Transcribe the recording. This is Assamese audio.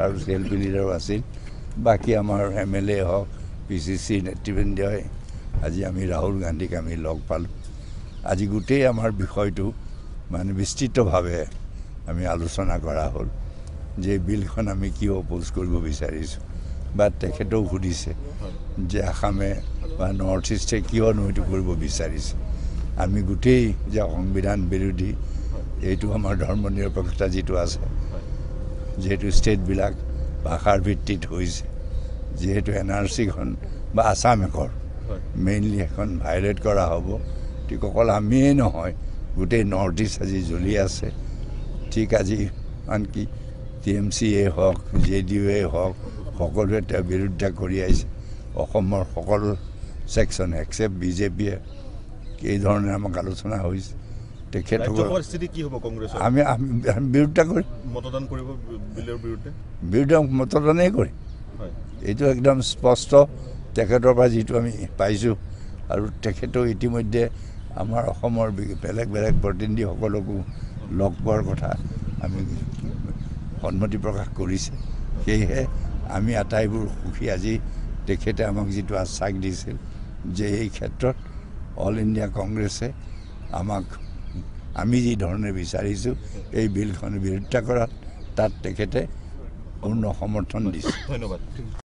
শাখাৰ CLP লিডাৰো আছিল বাকী আমাৰ MLA হওক PCC নেতৃবৃন্দই আজি আমি ৰাহুল গান্ধীক আমি লগ পালোঁ আজি গোটেই আমাৰ বিষয়টো মানে বিস্তৃতভাৱে আমি আলোচনা কৰা হ'ল যে বিলখন আমি কিয় অপোজ কৰিব বিচাৰিছোঁ বা তেখেতেও সুধিছে যে আসামে বা নৰ্থ ইষ্টে কিয়নো এইটো কৰিব বিচাৰিছে আমি গোটেই যে সংবিধান বিৰোধী এইটো আমাৰ ধৰ্ম নিৰপেক্ষতা যিটো আছে যেহেতু ষ্টেটবিলাক ভাষাৰ ভিত্তিত হৈছে যেহেতু NRCখন বা আসাম একৰ মেইনলি এখন ভাইলেট কৰা হ'ব ঠিক অকল আমিয়েই নহয় গোটেই নৰ্থ ইষ্ট আজি জ্বলি আছে ঠিক আজি আনকি TMCয়ে হওক JDUয়ে হওক সকলোৱে তেওঁ বিৰোধিতা কৰি আহিছে অসমৰ সকলো ছেকশ্যন এক্সেপ্ট BJPয়ে এই ধৰণে আমাক আলোচনা হৈছে তেখেতসকলৰ স্থিতি কি হ'ব কংগ্ৰেছৰ আমি বিৰোধিতা কৰিম মতদান কৰিব বিলৰ বিৰুদ্ধে মতদানেই কৰিম এইটো একদম স্পষ্ট তেখেতৰ পৰা যিটো আমি পাইছোঁ আৰু তেখেতেও ইতিমধ্যে আমাৰ অসমৰ বেলেগ বেলেগ প্ৰতিনিধিসকলকো লগ পোৱাৰ কথা আমি সন্মতি প্ৰকাশ কৰিছে সেয়েহে আমি আটাইবোৰ সুখী আজি তেখেতে আমাক যিটো আশ্বাস দিছিল যে এই ক্ষেত্ৰত অল ইণ্ডিয়া কংগ্ৰেছে আমাক আমি যি ধৰণে বিচাৰিছোঁ এই বিলখন বিৰোধিতা কৰাত তাত তেখেতে পূৰ্ণ সমৰ্থন দিছে ধন্যবাদ